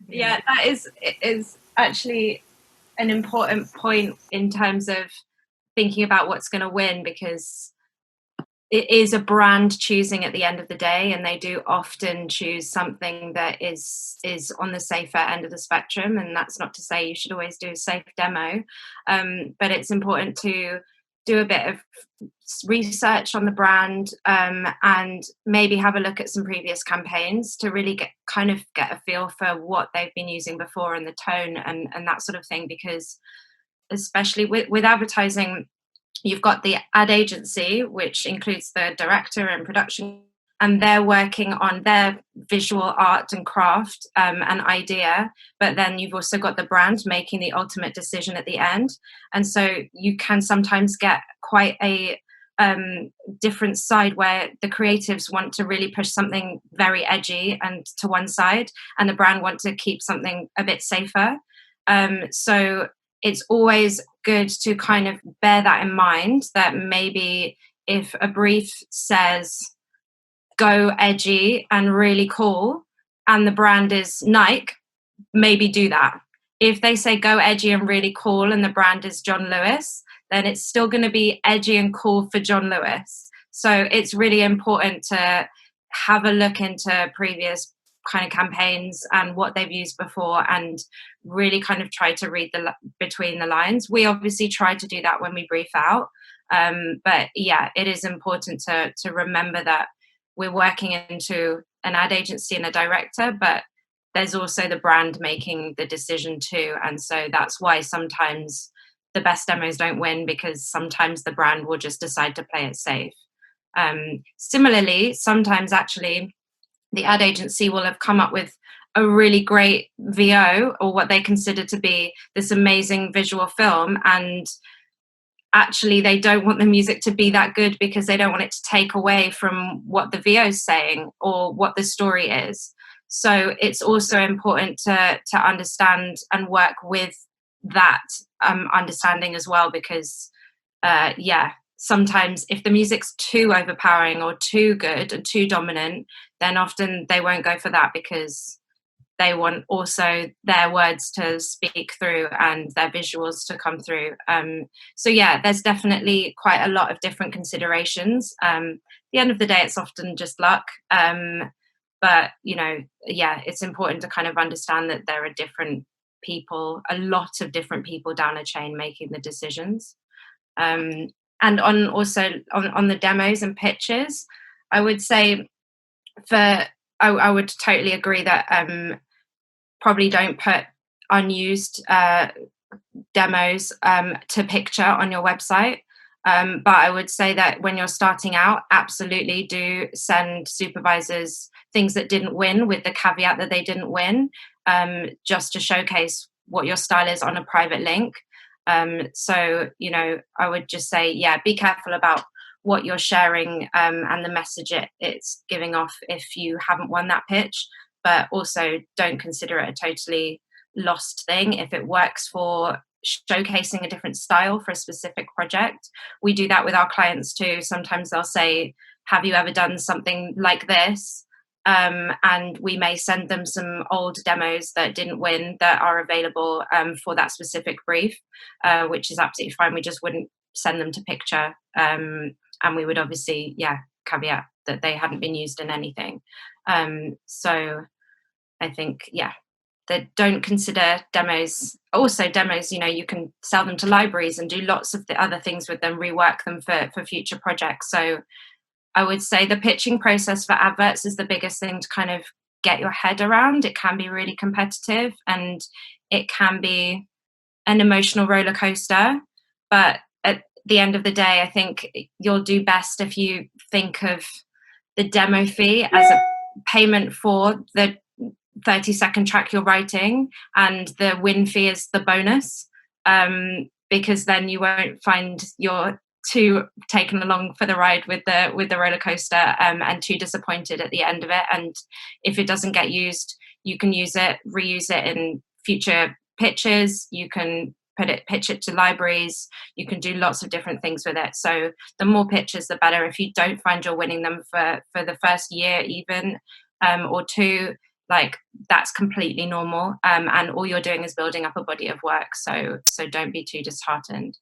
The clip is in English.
Yeah, that is actually an important point in terms of thinking about what's going to win, because it is a brand choosing at the end of the day, and they do often choose something that is on the safer end of the spectrum. And that's not to say you should always do a safe demo, but it's important to do a bit of research on the brand, and maybe have a look at some previous campaigns to really get a feel for what they've been using before, and the tone, and that sort of thing. Because especially with advertising, you've got the ad agency, which includes the director and production, and they're working on their visual art and craft, and idea. But then you've also got the brand making the ultimate decision at the end. And so you can sometimes get quite a different side, where the creatives want to really push something very edgy and to one side, and the brand want to keep something a bit safer. So it's always good to kind of bear that in mind, that maybe if a brief says go edgy and really cool, and the brand is Nike, maybe do that. If they say go edgy and really cool and the brand is John Lewis, then it's still going to be edgy and cool for John Lewis. So it's really important to have a look into previous kind of campaigns and what they've used before, and really kind of try to read between the lines. We obviously try to do that when we brief out, but yeah, it is important to remember that we're working into an ad agency and a director, but there's also the brand making the decision too. And so that's why sometimes the best demos don't win, because sometimes the brand will just decide to play it safe. Similarly, sometimes actually the ad agency will have come up with a really great VO, or what they consider to be this amazing visual film, and actually they don't want the music to be that good, because they don't want it to take away from what the VO is saying or what the story is. So it's also important to understand and work with that understanding as well, because sometimes if the music's too overpowering or too good and too dominant, then often they won't go for that, because they want also their words to speak through and their visuals to come through. So yeah, there's definitely quite a lot of different considerations. At the end of the day, it's often just luck. But it's important to kind of understand that there are different people, a lot of different people down a chain making the decisions. And on the demos and pitches, I would say I would totally agree that probably don't put unused demos to picture on your website. But I would say that when you're starting out, absolutely do send supervisors things that didn't win, with the caveat that they didn't win, just to showcase what your style is on a private link. So, I would just say, yeah, be careful about what you're sharing, and the message it's giving off if you haven't won that pitch. But also don't consider it a totally lost thing if it works for showcasing a different style for a specific project. We do that with our clients too. Sometimes they'll say, have you ever done something like this? And we may send them some old demos that didn't win that are available for that specific brief, which is absolutely fine. We just wouldn't send them to picture. And we would obviously, caveat that they hadn't been used in anything. So I think, that don't consider demos. Also demos, you can sell them to libraries and do lots of the other things with them, rework them for future projects. So I would say the pitching process for adverts is the biggest thing to kind of get your head around. It can be really competitive, and it can be an emotional roller coaster. But at the end of the day, I think you'll do best if you think of the demo fee as a payment for the 30-second track you're writing, and the win fee is the bonus, because then you won't find you're too taken along for the ride with the roller coaster, and too disappointed at the end of it. And if it doesn't get used, you can use it, reuse it in future pitches. You can pitch it to libraries. You can do lots of different things with it. So the more pitches, the better. If you don't find you're winning them for the first year even, or two, like that's completely normal, and all you're doing is building up a body of work. So don't be too disheartened.